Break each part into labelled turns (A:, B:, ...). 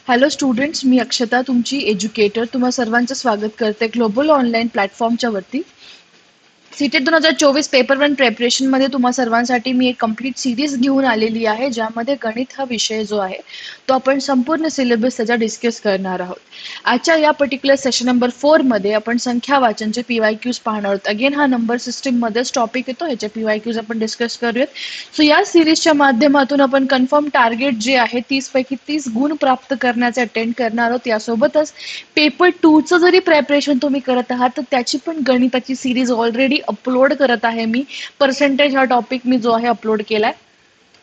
A: Hello students, मी अक्षता तुमची educator. तुम्हा सर्वांचं स्वागत करते ग्लोबल ऑनलाईन प्लॅटफॉर्मच्या वरती. सीटेट 2024 पेपर वन प्रेपरेशनमध्ये तुम्हा सर्वांसाठी मी एक कंप्लीट सिरीज घेऊन आलेली आहे, ज्यामध्ये गणित हा विषय जो आहे तो आपण संपूर्ण सिलेबस त्याचा डिस्कस करणार आहोत. आजच्या या पर्टिक्युलर सेशन नंबर 4 मध्ये आपण संख्या वाचनचे PYQs पाहणार आहोत. अगेन हा नंबर सिस्टीम मध्येच टॉपिक येतो, ह्याचे PYQs आपण डिस्कस करूयात. सो या सिरीजच्या माध्यमातून आपण कन्फर्म टार्गेट जे आहे 30 पैकी 30 गुण प्राप्त करण्याचे अटेंड करणार आहोत. यासोबतच पेपर 2चं जरी प्रेपरेशन तुम्ही करत आहात तर त्याची पण गणिताची सिरीज ऑलरेडी अपलोड करत आहे मी. पर्सेंटेज हा टॉपिक मी जो आहे अपलोड केलाय.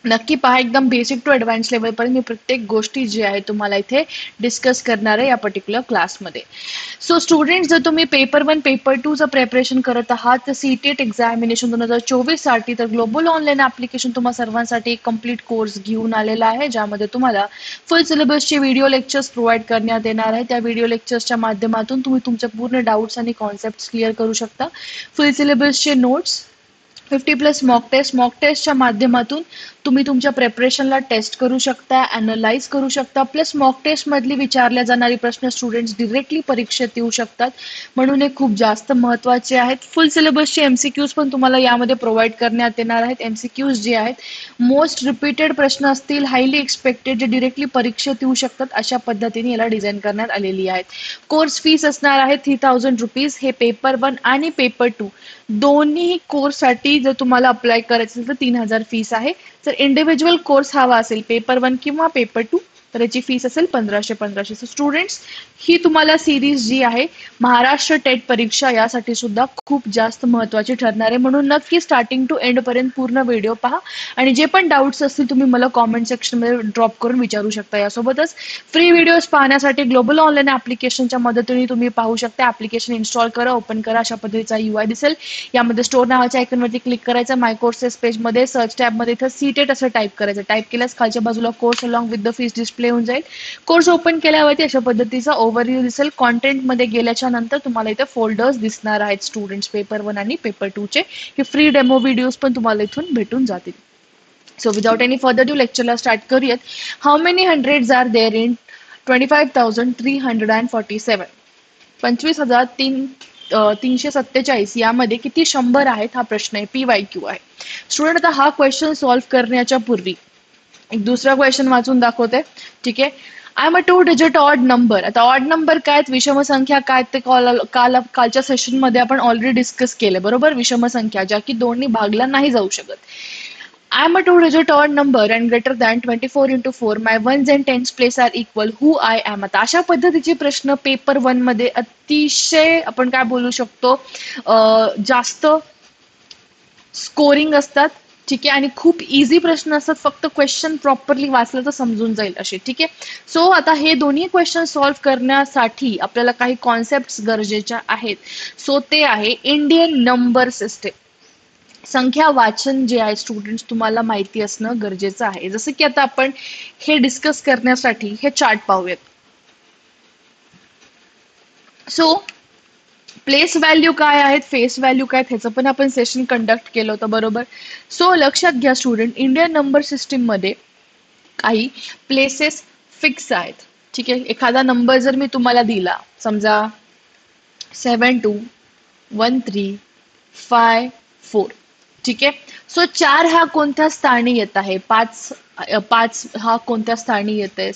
A: नक्की पहा, एकदम बेसिक टू ॲडव्हान्स लेवलपर्यंत मी प्रत्येक गोष्टी जी आहे तुम्हाला इथे डिस्कस करणार आहे या पर्टिक्युलर क्लासमध्ये. सो स्टुडंट्स, जर तुम्ही पेपर 1 पेपर 2चं प्रेपरेशन करत आहात तर सीटेट एक्झामिनेशन 2024 साठी तर ग्लोबल ऑनलाईन ॲप्लिकेशन तुम्हा सर्वांसाठी एक कंप्लीट कोर्स घेऊन आलेला आहे, ज्यामध्ये तुम्हाला फुल सिलेबसचे व्हिडिओ लेक्चर्स प्रोव्हाइड करण्यात येणार आहे. त्या व्हिडिओ लेक्चर्सच्या माध्यमातून तुम्ही तुमच्या पूर्ण डाऊट्स आणि कॉन्सेप्ट्स क्लिअर करू शकता. फुल सिलेबसचे नोट्स, 50+ मॉक टेस्टच्या माध्यमातून तुम्ही तुमच्या प्रेपरेशनला टेस्ट करू शकता, ॲनलाइज करू शकता. प्लस मॉक टेस्टमधली विचारल्या जाणारी प्रश्न स्टुडंट्स डिरेक्टली परीक्षेत येऊ शकतात, म्हणून हे खूप जास्त महत्त्वाचे आहेत. फुल सिलेबसचे MCQs पण तुम्हाला यामध्ये प्रोव्हाइड करण्यात येणार आहेत. MCQs जे आहेत मोस्ट रिपीटेड प्रश्न असतील, हायली एक्सपेक्टेड, जे डिरेक्टली परीक्षेत येऊ शकतात, अशा पद्धतीने याला डिझाईन करण्यात आलेली आहेत. कोर्स फीस असणार आहे 3000 रुपीज. हे पेपर 1 आणि पेपर 2 दोन्ही कोर्ससाठी जर तुम्हाला अप्लाय करायचं असेल तर 3000 फीस आहे. जर इंडिव्हिज्युअल कोर्स हवा असेल पेपर 1 किंवा पेपर 2 तर याची फीस असेल 1500. सो स्टुडंट्स, ही तुम्हाला सिरीज जी आहे महाराष्ट्र टेट परीक्षा यासाठी सुद्धा खूप जास्त महत्त्वाची ठरणार आहे, म्हणून नक्की स्टार्टिंग टू एंड पर्यंत पूर्ण व्हिडिओ पहा आणि जे पण डाऊट्स असतील तुम्ही मला कॉमेंट सेक्शनमध्ये ड्रॉप करून विचारू शकता. यासोबतच फ्री व्हिडिओज पाहण्यासाठी ग्लोबल ऑनलाईन ॲप्लिकेशनच्या मदतीने तुम्ही पाहू शकता. ॲप्लिकेशन इन्स्टॉल करा, ओपन करा, अशा पद्धतीचा UI दिसेल. यामध्ये स्टोर नावाच्या आयकॉनवरती क्लिक करायचं. माय कोर्सेस पेजमध्ये सर्च टॅबमध्ये इथं सीटेट असं टाईप करायचं. टाईप केल्यास खालच्या बाजूला course along with the fees display होऊन जाईल. कोर्स ओपन केल्यावरती अशा पद्धतीचा ओव्हरव्ह्यू दिसेल. कॉन्टेंटमध्ये गेल्याच्या नंतर तुम्हाला इथे फोल्डर्स दिसणार आहेत स्टुडंट्स पेपर 1 आणि पेपर 2चे. हे फ्री डेमो व्हिडिओज पण तुम्हाला इथून भेटून जातील. So without any further due लेक्चरला स्टार्ट करूयात. How many hundreds are there in 25,347? 25,347 यामध्ये किती 100 आहेत हा प्रश्न आहे, PYQ आहे. स्टुडंट, आता हा क्वेश्चन सॉल्व्ह करण्याच्या पूर्वी एक दुसरा क्वेश्चन वाचून दाखवते. ठीक आहे. I am a 2 digit odd number. आता ऑड नंबर काय, विषम संख्या काय, ते कालच्या सेशनमध्ये आपण ऑलरेडी डिस्कस केले, बरोबर. विषम संख्या ज्या की 2 भागला नाही जाऊ शकत. I am a 2 digit odd number and greater than 24 into 4. My ones and tens place are equal. Who I am? आता अशा पद्धतीचे प्रश्न पेपर 1 मध्ये अतिशय आपण काय बोलू शकतो, जास्त स्कोरिंग असतात. ठीक आहे. आणि खूप इझी प्रश्न असतात, फक्त क्वेश्चन प्रॉपरली वाचलं तर समजून जाईल असे. ठीक आहे. सो आता हे दोन्ही क्वेश्चन सॉल्व्ह करण्यासाठी आपल्याला काही कॉन्सेप्ट्स गरजेच्या आहेत. सो ते आहे इंडियन नंबर सिस्टीम. संख्या वाचन जे आहे स्टुडंट्स तुम्हाला माहिती असणं गरजेचं आहे. जसं की आता आपण हे डिस्कस करण्यासाठी हे चार्ट पाहूयात. सो प्लेस व्हॅल्यू काय आहेत, फेस व्हॅल्यू काय, ह्याचं पण आपण सेशन कंडक्ट केलं होतं, बरोबर. सो लक्षात घ्या स्टुडंट, इंडियन नंबर सिस्टीम मध्ये काही प्लेसेस फिक्स आहेत. ठीक आहे. एखादा नंबर जर मी तुम्हाला दिला, समजा 721354. ठीक आहे. सो 4 हा कोणत्या स्थानी येत आहे, 5 हा कोणत्या स्थानी येत आहे,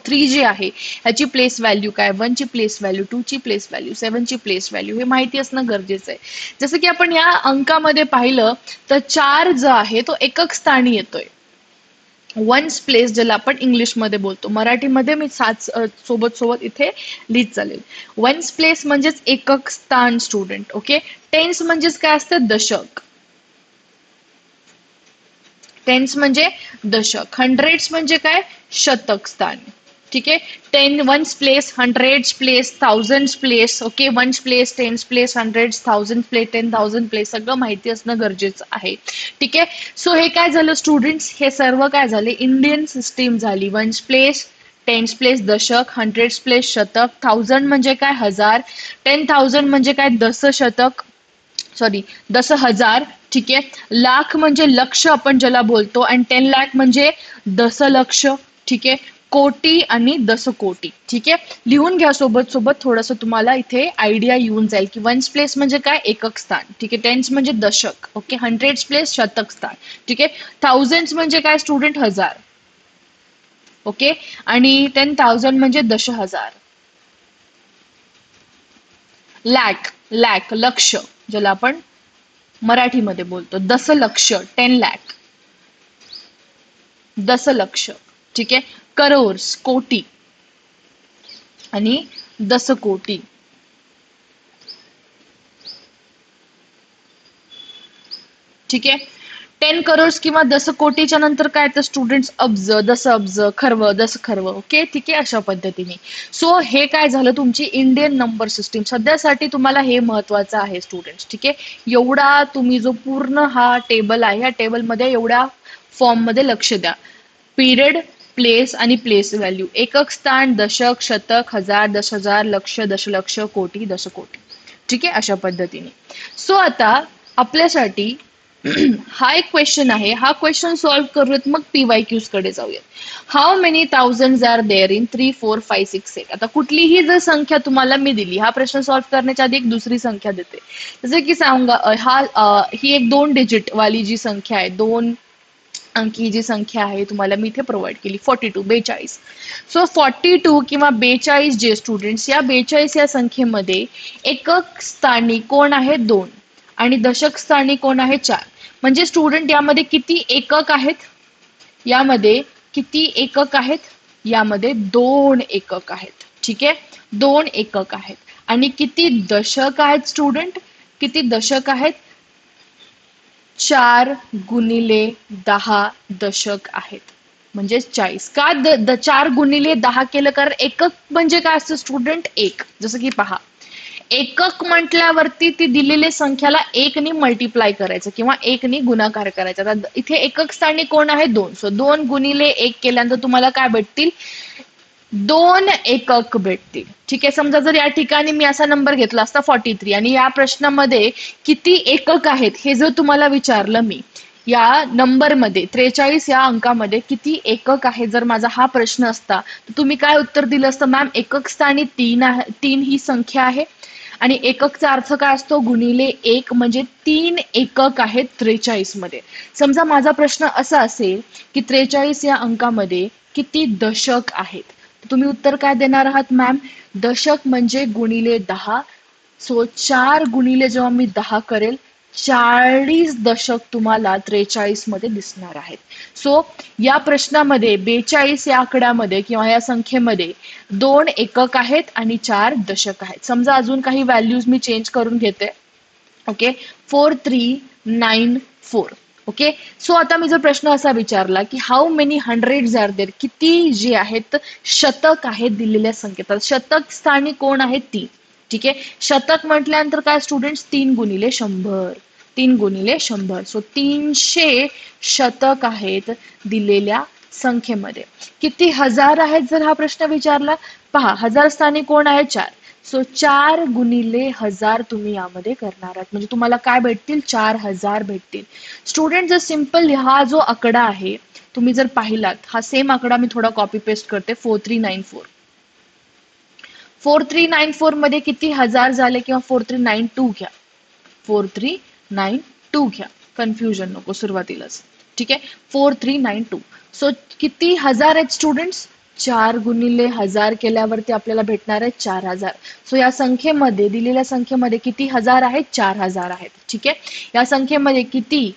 A: 3 जे आहे ह्याची प्लेस व्हॅल्यू काय, 1 ची प्लेस व्हॅल्यू, 2 ची प्लेस व्हॅल्यू, 7 ची प्लेस व्हॅल्यू, हे माहिती असणं गरजेचं आहे. जसं की आपण या अंकामध्ये पाहिलं तर 4 जो आहे तो एकक स्थानी येतोय. वन्स प्लेस ज्याला आपण इंग्लिशमध्ये बोलतो, मराठीमध्ये मी सोबत इथे लिहित चालेल. वन्स प्लेस म्हणजेच एकक स्थान स्टुडंट. ओके. टेन्स म्हणजेच काय असतं, दशक. टेन्स म्हणजे दशक. हंड्रेड्स म्हणजे काय, शतक स्थान. ठीक आहे. Ones place, hundreds place, thousands place. Okay. Ones place, tens place, hundreds, thousand place, 10,000 place, सगळं माहिती असणं गरजेचं आहे. ठीक आहे. सो हे काय झालं स्टुडंट्स, हे सर्व काय झाले, इंडियन सिस्टीम झाली. वन्स प्लेस, टेन्स प्लेस दशक, हंड्रेड्स प्लेस शतक, 1000 म्हणजे काय, हजार, 10,000 म्हणजे काय, दस हजार. ठीक आहे. लाख म्हणजे लक्ष आपण ज्याला बोलतो, आणि 10 लाख म्हणजे दशलक्ष. ठीक आहे. कोटी आणि दशकोटी. ठीक आहे, लिहून घ्या सोबत सोबत, थोडंसं तुम्हाला इथे आयडिया येऊन जाईल की वन्स प्लेस म्हणजे काय, एकक स्थान. ठीक आहे, टेन्स म्हणजे दशक. ओके, हंड्रेड्स प्लेस शतक स्थान. ठीक आहे, थाउजंड्स म्हणजे काय स्टुडंट, हजार. ओके, आणि 10,000 म्हणजे 10,000. लॅक, लॅक लक्ष, ज्याला आपण मराठीमध्ये बोलतो दशलक्ष, 10 लाख, दशलक्ष. ठीक आहे, करोर्स कोटी आणि दशकोटी. ठीक आहे, 10 करोड्स किंवा दशकोटीच्या नंतर काय तर स्टुडंट्स अब्ज, दस अब्ज, खर्व, दस खर्व. ओके, ठीक आहे, अशा पद्धतीने. सो हे काय झालं तुमची इंडियन नंबर सिस्टीम. सध्यासाठी तुम्हाला हे महत्वाचं आहे स्टुडंट्स. ठीक आहे, एवढा तुम्ही जो पूर्ण हा टेबल आहे, या टेबलमध्ये एवढ्या फॉर्म मध्ये लक्ष द्या. पिरियड, प्लेस आणि प्लेस व्हॅल्यू, एकक स्थान, दशक, शतक, हजार, 10,000, लक्ष, दशलक्ष, कोटी, दशकोटी. ठीक आहे, अशा पद्धतीने. सो आता आपल्यासाठी हा एक क्वेश्चन आहे, हा क्वेश्चन सॉल्व्ह करूयात, मग पीवायक्यूज कडे जाऊयात. How many thousand are there in 3, 4, 5, 6, 8. आता कुठलीही जर संख्या तुम्हाला मी दिली, हा प्रश्न सॉल्व्ह करण्याच्या आधी एक दुसरी संख्या देते. जसे की सांगा, ही एक 2 डिजिट वाली जी संख्या आहे, 2 अंकी जी संख्या आहे, तुम्हाला मी इथे प्रोव्हाइड केली 42, 42. सो 42 किंवा 42 जे स्टुडंट्स, या 42 या संख्येमध्ये एकक स्थानी कोण आहे, 2, आणि दशक स्थानी कोण आहे, 4. म्हणजे स्टुडंट यामध्ये किती एकक आहेत, यामध्ये किती एकक आहेत, यामध्ये 2 एकक आहेत. ठीक आहे, 2 एकक आहेत. आणि किती दशक आहेत स्टुडंट, किती दशक आहेत, 4 गुणिले 10 दशक आहेत, म्हणजे 40. का 4 गुणिले 10 केलं, कारण एकक म्हणजे काय असतं स्टुडंट, एक. जसं की पहा, एकक म्हटल्यावरती ती दिलेल्या संख्याला 1 ने मल्टिप्लाय करायचं किंवा 1 ने गुणाकार करायचा. तर इथे एकक स्थानी कोण आहे, 2. सो 2 गुणिले 1 केल्यानंतर तुम्हाला काय भेटतील, 2 एकक भेटतील. ठीक आहे, समजा जर या ठिकाणी मी असा नंबर घेतला असता 43, आणि या प्रश्नामध्ये किती एकक आहेत हे जर तुम्हाला विचारलं मी, या नंबरमध्ये 43 या अंकामध्ये किती एकक आहे, जर माझा हा प्रश्न असता, तर तुम्ही काय उत्तर दिलं असतं, मॅम एकक स्थानी 3 ही संख्या आहे, आणि एककचा अर्थ काय असतो, गुणिले 1, म्हणजे 3 एकक आहेत 43 मध्ये. समजा माझा प्रश्न असा असेल की 43 या अंकामध्ये किती दशक आहेत, तर तुम्ही उत्तर काय देणार आहात, मॅम दशक म्हणजे गुणिले 10. सो 4 गुणिले जेव्हा मी 10 करेल, 40 दशक तुम्हाला 43 मध्ये दिसणार आहेत. सो या प्रश्नामध्ये 42 या आकड्यामध्ये किंवा या संख्येमध्ये 2 एकक आहेत आणि 4 दशक आहेत. समजा अजून काही व्हॅल्यूज मी चेंज करून घेते. ओके, 4394. ओके, सो आता मी जर प्रश्न असा विचारला की how many hundreds are there, किती जे आहेत शतक आहेत दिलेल्या संख्येत. शतक स्थानी कोण आहे, 3. ठीक आहे, शतक म्हटल्यानंतर काय स्टुडंट्स, 3 गुणिले 100, 3 गुणिले 100. सो 300 शतक आहेत दिलेल्या संख्येमध्ये. किती हजार आहेत जर हा प्रश्न विचारला, पहा हजार स्थानी कोण आहे, 4. सो 4 गुणिले 1000 तुम्ही यामध्ये करणार आहात, म्हणजे तुम्हाला काय भेटतील, 4000 भेटतील. स्टुडंट जर सिंपल हा जो आकडा आहे तुम्ही जर पाहिलात, हा सेम आकडा मी थोडा कॉपी पेस्ट करते, 4394. 4394 मध्ये किती हजार झाले, किंवा 4392 घ्या, 4392 घ्या, कन्फ्युजन नको सुरुवातीलाच. ठीक आहे, 4392. सो किती हजार आहेत स्टुडंट्स, 4 गुणिले 1000 केल्यावरती आपल्याला भेटणार आहे 4000. सो या संख्येमध्ये, दिलेल्या संख्येमध्ये किती हजार आहेत, 4000 आहेत. ठीक आहे, या संख्येमध्ये किती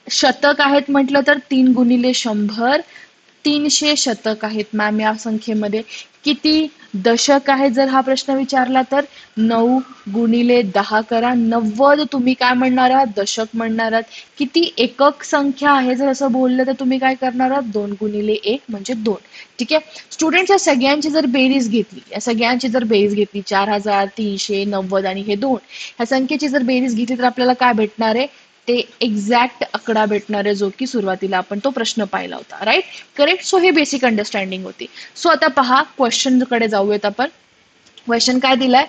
A: शतक आहेत म्हटलं तर 3 गुणिले 100, 300 शतक आहेत मॅम या संख्येमध्ये. किती दशक आहे जर हा प्रश्न विचारला तर 9 गुणिले 10 करा, 90 तुम्ही काय म्हणणार आहात, दशक म्हणणार आहात. किती एकक संख्या आहे जर असं बोललं तर तुम्ही काय करणार आहात, 2 गुणिले 1 म्हणजे 2. ठीक आहे, स्टुडंट्स या सगळ्यांची जर बेरीज घेतली, या सगळ्यांची जर बेरीज घेतली, 4000, 300, 90 आणि हे 2, ह्या संख्येची जर बेरीज घेतली तर आपल्याला काय भेटणार आहे, ते एक्झॅक्ट आकडा भेटणार आहे, जो की सुरुवातीला आपण तो प्रश्न पाहिला होता. Right, correct. सो हे बेसिक अंडरस्टँडिंग होती. सो आता पहा, क्वेश्चन कडे जाऊयात आपण. क्वेश्चन काय दिलाय,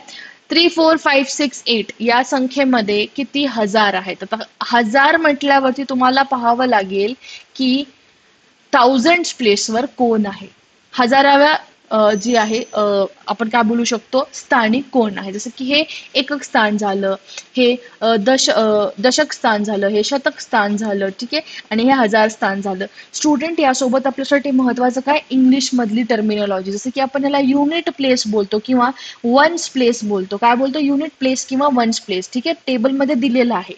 A: 3, 4, 5, 6, 8 या संख्येमध्ये किती हजार आहेत. आता हजार म्हटल्यावरती तुम्हाला पाहावं लागेल की थाउजंड प्लेसवर कोण आहे. हजाराव्या जी आहे आपण काय बोलू शकतो, स्थानिक कोण आहे. जसं की हे एकक स्थान झालं, हे दशक स्थान झालं, हे शतक स्थान झालं, ठीक आहे, आणि हे हजार स्थान झालं. स्टुडंट यासोबत आपल्यासाठी महत्वाचं काय, इंग्लिश मधली टर्मिनॉलॉजी. जसं की आपण ह्याला युनिट प्लेस बोलतो किंवा वन्स प्लेस बोलतो. काय बोलतो, युनिट प्लेस किंवा वन्स प्लेस, ठीक आहे, टेबलमध्ये दिलेलं आहे.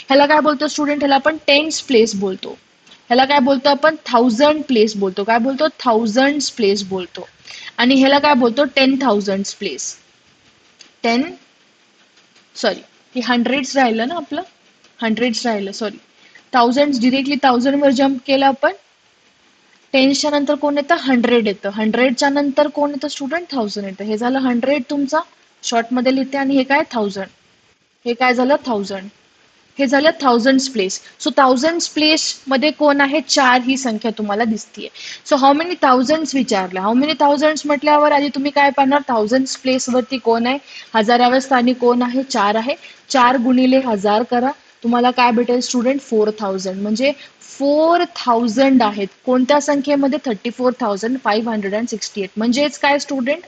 A: ह्याला काय बोलतो स्टुडंट, ह्याला आपण टेन्स प्लेस बोलतो. ह्याला काय बोलतो आपण, थाउजंड प्लेस बोलतो. काय बोलतो, थाउजंड प्लेस बोलतो. आणि ह्याला काय बोलतो, 10,000 प्लेस. 10, सॉरी, हे हंड्रेड्स राहिलं ना आपलं, हंड्रेड्स राहिलं, सॉरी. थाउजंड डिरेक्टली थाउजंड वर जम्प केलं आपण. टेन्सच्या नंतर कोण येतं, हंड्रेड येतं. हंड्रेडच्या नंतर कोण येतं स्टुडंट, थाउजंड येतं. हे झालं हंड्रेड तुमचा, शॉर्टमध्ये लिहिते, आणि हे काय, थाउजंड. हे काय झालं, थाउजंड. हे झालं thousand place. So thousand place मध्ये कोण आहे, 4 ही संख्या तुम्हाला दिसतीये. सो हाऊ मेनी थाउजंड विचारलं, हाऊ मेनी थाउजंड म्हटल्यावर आधी तुम्ही काय पाहणार, थाउजंड प्लेस वरती कोण आहे, हजाराव्या स्थानी कोण आहे, 4 आहे. 4 गुणिले 1000 करा, तुम्हाला काय भेटेल स्टुडंट, 4000. म्हणजे 4000 आहेत कोणत्या संख्येमध्ये, 34,568. म्हणजेच काय स्टुडंट,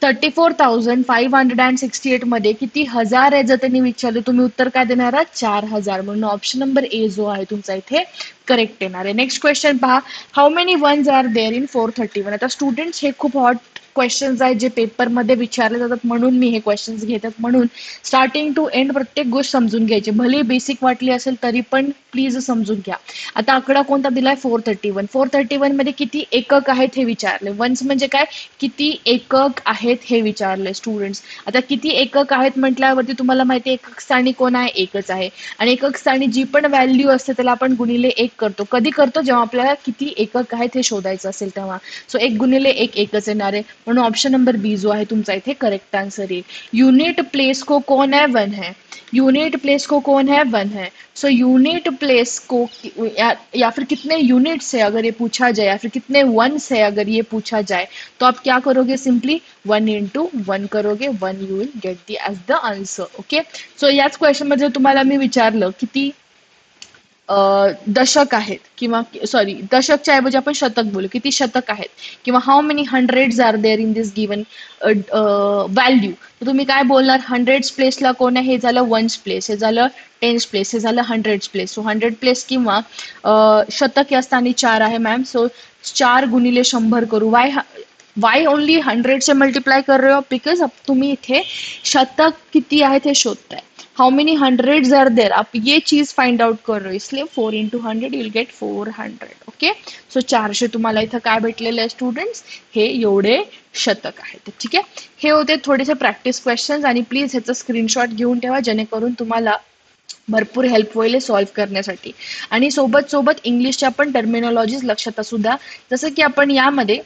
A: 34,568 मध्ये किती हजार आहे जर त्यांनी विचारलं, तुम्ही उत्तर काय देणार आहात, 4000. म्हणून ऑप्शन नंबर ए जो आहे तुमचा इथे करेक्ट येणार आहे. नेक्स्ट क्वेश्चन पहा, how many ones are there in 431. आता स्टुडंट्स हे खूप हॉट क्वेश्चन्स आहेत जे पेपरमध्ये विचारले जातात, म्हणून मी हे क्वेश्चन्स घेतात. म्हणून स्टार्टिंग टू एंड प्रत्येक गोष्ट समजून घ्यायची, भले बेसिक वाटली असेल तरी पण प्लीज समजून घ्या. आता आकडा कोणता दिलाय, 431. 431 मध्ये किती एकक आहेत हे विचारले. वन्स म्हणजे काय, किती एकक आहेत हे विचारले स्टुडंट्स. आता किती एकक आहेत म्हटल्यावरती तुम्हाला माहिती आहे एकक स्थानी कोण आहे, एकच आहे. आणि एकक स्थानी जी पण व्हॅल्यू असते त्याला आपण गुणिले 1 करतो. कधी करतो, जेव्हा आपल्याला किती एकक आहेत हे शोधायचं असेल तेव्हा. सो 1 गुणिले 1 एकच येणार आहे. म्हणून ऑप्शन नंबर बी जो आहे तुमचा इथे करेक्ट आंसर येईल. यूनिट प्लेस को कौन है, 1 है. यूनिट प्लेस को कौन है, 1 है. सो यूनिट प्लेस को या फिर कितने यूनिट्स है अगर ये पूछा जाए, या फिर कितने वन्स है अगर ये पूछा जाए, तो आप क्या करोगे, सिंपली 1 into 1 करोगे, 1 you will get the as the answer. Okay. So याच क्वेश्चन मध्ये तुम्हाला मी विचारलं किती दशक आहेत, किंवा सॉरी दशकच्या ऐवजी आपण शतक बोलू, किती शतक आहेत, किंवा how many hundreds are there in this given value. तर तुम्ही काय बोलणार, हंड्रेड्स प्लेसला कोण आहे, हे झालं वन्स प्लेस, हे झालं टेन्स प्लेस, हे झालं हंड्रेड्स प्लेस. सो 100 प्लेस किंवा शतक या स्थानी 4 आहे मॅम. सो 4 गुणिले 100 करू. वाय ओनली 100 से मल्टीप्लाई कर रहे हो, बिकॉज अब तुम्ही इथे शतक किती आहेत हे शोधताय. हाउ मेनी हंड्रेड्स आर देर, आप ये चीज फाइंड आउट कर रहे हो, इसलिए 4 into 100 you will gate 400. Okay. So 400 तुम्हाला इथं काय भेटलेलं आहे स्टुडंट्स, हे एवढे शतक आहेत. ठीक आहे, हे होते थोडेसे प्रॅक्टिस क्वेश्चन्स, आणि प्लीज ह्याचा स्क्रीनशॉट घेऊन ठेवा जेणेकरून तुम्हाला भरपूर हेल्प होईल सॉल्व्ह करण्यासाठी. आणि सोबत सोबत इंग्लिशच्या पण टर्मिनॉलॉजीज लक्षात असू द्या. जसं की आपण यामध्ये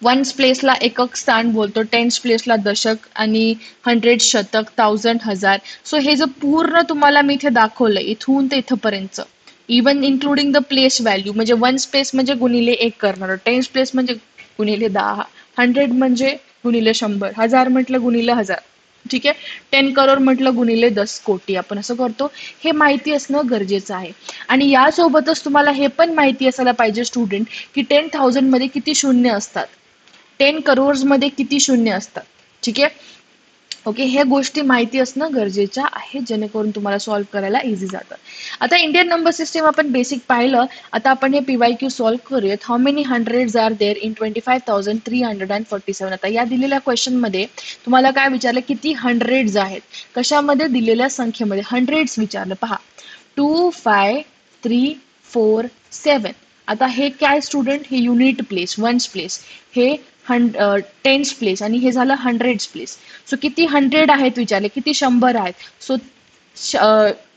A: वन्स प्लेसला एकक स्थान बोलतो, टेन्स प्लेसला दशक, आणि हंड्रेड शतक, थाउजंड हजार. सो हे जर पूर्ण तुम्हाला मी इथे दाखवलंय इथून ते इथंपर्यंत, even including the place value, म्हणजे वन्स प्लेस म्हणजे गुणिले 1 करणार, टेन्स प्लेस म्हणजे गुणिले 10, 100 म्हणजे गुणिले 100, 1000 म्हटलं गुणिले 1000, ठीक आहे, 10 करोड म्हटलं गुणिले 10 कोटी. आपण असं करतो, हे माहिती असणं गरजेचं आहे. आणि यासोबतच तुम्हाला हे पण माहिती असायला पाहिजे स्टुडंट की 10,000 मध्ये किती शून्य असतात, 10 करोड्स मध्ये किती शून्य असतात. ठीक आहे, ओके. हे गोष्टी माहिती असणं गरजेच्या आहे जेणेकरून तुम्हाला सॉल्व्ह करायला इझी जातं. आता इंडियन नंबर सिस्टीम आपण बेसिक पाहिलं, आता आपण हे PYQ सॉल्व्ह करूयात. How many hundreds are there in 25,347. आता या दिलेल्या क्वेश्चन मध्ये तुम्हाला काय विचारलं, किती हंड्रेड्स आहेत, कशामध्ये, दिलेल्या संख्येमध्ये हंड्रेड्स विचारलं. पहा, 2, 5, 3, 4, 7. आता हे काय स्टुडंट, हे युनिट प्लेस, वन्स प्लेस, हे टेन्स प्लेस, आणि हे झालं हंड्रेड्स प्लेस. सो किती हंड्रेड आहेत विचारले, किती 100 आहेत. सो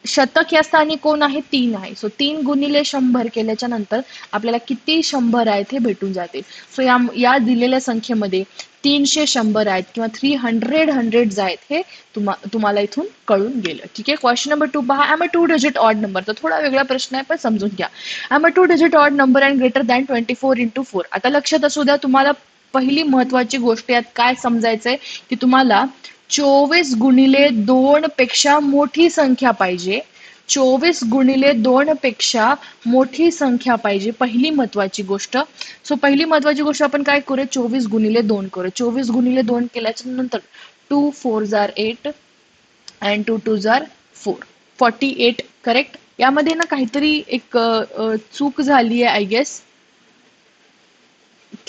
A: शतक या स्थानी कोण आहे, 3 आहे. सो 3 गुणिले 100 केल्याच्या नंतर आपल्याला किती 100 आहेत हे भेटून जातील. सो या दिलेल्या संख्येमध्ये 300 100 आहेत किंवा 300 हंड्रेड्स आहेत हे तुम्हाला इथून कळून गेलं. ठीक आहे. क्वेश्चन नंबर 2 पहा, I am a 2 digit odd number. तर थोडा वेगळा प्रश्न आहे पण समजून घ्या. I am a 2 digit odd number and greater than 24 into 4. आता लक्षात असू द्या, तुम्हाला पहिली महत्वाची गोष्ट यात काय समजायचंय की तुम्हाला 24 गुणिले 2 पेक्षा मोठी संख्या पाहिजे, 24 गुणिले 2 पेक्षा मोठी संख्या पाहिजे, पहिली महत्वाची गोष्ट. सो पहिली महत्वाची गोष्ट आपण काय करूया, 24 गुणिले 2 करूया. 24 गुणिले 2 केल्याच्या नंतर 2 4 जार 8 अँड 2 2 जार 4, 48 करेक्ट. यामध्ये ना काहीतरी एक चूक झाली आहे आय गेस.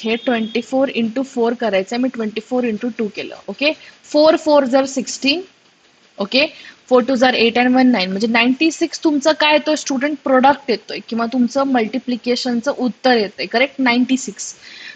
A: हे 24 इंटू 4 करायचं आहे, मी 24 इंटू 2 केलं. ओके, 4 4 जर 16. ओके, 4 2 जार 8 अँड 1 9, म्हणजे 96 तुमचं काय येतोय स्टुडंट, प्रोडक्ट येतोय किंवा तुमचं मल्टिप्लिकेशनचं उत्तर येतंय. करेक्ट, 96.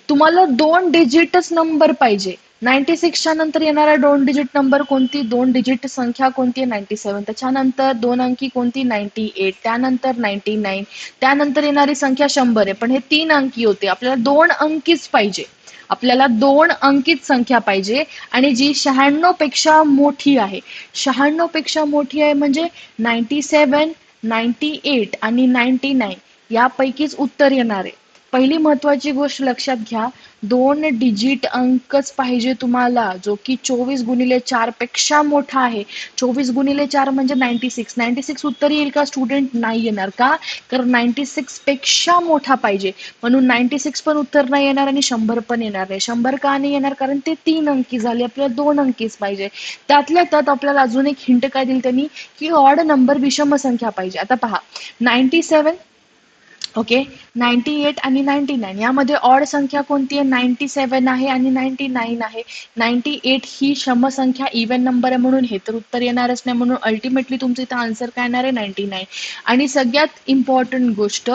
A: तुम्हाला 2 डिजिटच नंबर पाहिजे. 96च्या नंतर येणारा 2 डिजिट नंबर कोणती, 2 डिजिट संख्या कोणती आहे, 97. त्याच्यानंतर 2 अंकी कोणती, 98. त्यानंतर 99. त्यानंतर येणारी संख्या 100 आहे, पण हे 3 अंकी होते. आपल्याला 2 अंकीच पाहिजे. आपल्याला 2 अंकीच संख्या पाहिजे आणि जी 96 पेक्षा मोठी आहे. 96 पेक्षा मोठी आहे म्हणजे 97, 98 आणि 99 यापैकीच उत्तर येणार आहे. पहिली महत्वाची गोष्ट लक्षात घ्या, 2 डिजिट अंकच पाहिजे तुम्हाला, जो की 24 गुणिले 4 पेक्षा मोठा आहे. 24 गुणिले 4 म्हणजे 96. 96 उत्तर येईल का स्टुडंट, नाही येणार. का, कारण 96 पेक्षा मोठा पाहिजे, म्हणून 96 पण उत्तर नाही येणार आणि 100 पण येणार नाही. 100 का नाही येणार, कारण ते 3 अंकी झाले, आपल्याला 2 अंकीच पाहिजे. त्यातल्या त्यात आपल्याला अजून एक हिंट काय दिली त्यांनी, की ऑड नंबर, विषम संख्या पाहिजे. आता पहा, 97, ओके, 98 आणि 99 यामध्ये ऑड संख्या कोणती आहे, 97 आहे आणि 99 आहे. 98 ही समसंख्या इव्हन नंबर आहे, म्हणून हे तर उत्तर येणारच नाही, म्हणून अल्टिमेटली तुमचं इथं आन्सर काय येणार आहे, 99. आणि सगळ्यात इम्पॉर्टंट गोष्ट,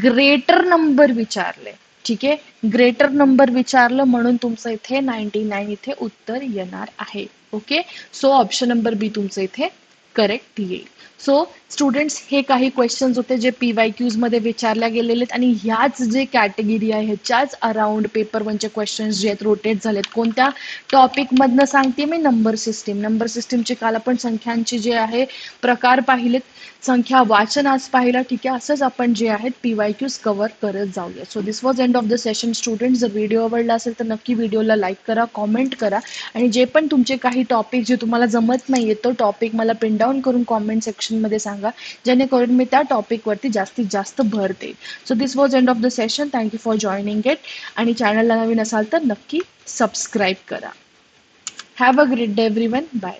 A: ग्रेटर नंबर विचारले. ठीक आहे, ग्रेटर नंबर विचारलं म्हणून तुमचं इथे 99 इथे उत्तर येणार आहे. ओके, सो ऑप्शन नंबर बी तुमचं इथे करेक्ट येईल. सो स्टुडंट्स, हे काही क्वेश्चन्स होते जे PYQs मध्ये विचारल्या गेलेले आहेत आणि ह्याच जे कॅटेगरी आहे ह्याच्याच अराउंड पेपर 1चे क्वेश्चन्स जे आहेत रोटेट झालेत. कोणत्या टॉपिक मधनं सांगते मी, नंबर सिस्टीम. नंबर सिस्टीमचे काल आपण संख्यांचे जे आहे प्रकार पाहिलेत, संख्या वाचन आज पाहिला. ठीक आहे, असंच आपण जे आहेत PYQs कव्हर करत जाऊया. So this was end of the session students. जर व्हिडिओ आवडला असेल तर नक्की व्हिडिओला लाईक करा, कॉमेंट करा आणि जे पण तुमचे काही टॉपिक जे तुम्हाला जमत नाहीये तो टॉपिक मला पिन डाऊन करून कॉमेंट सेक्शन मध्ये सांगा, जेणेकरून मी त्या टॉपिक वरती जास्तीत जास्त भर देईल. So this was end of the session. Thank you for joining it आणि चॅनलला नवीन असाल तर नक्की सबस्क्राईब करा. Have a great day everyone. Bye.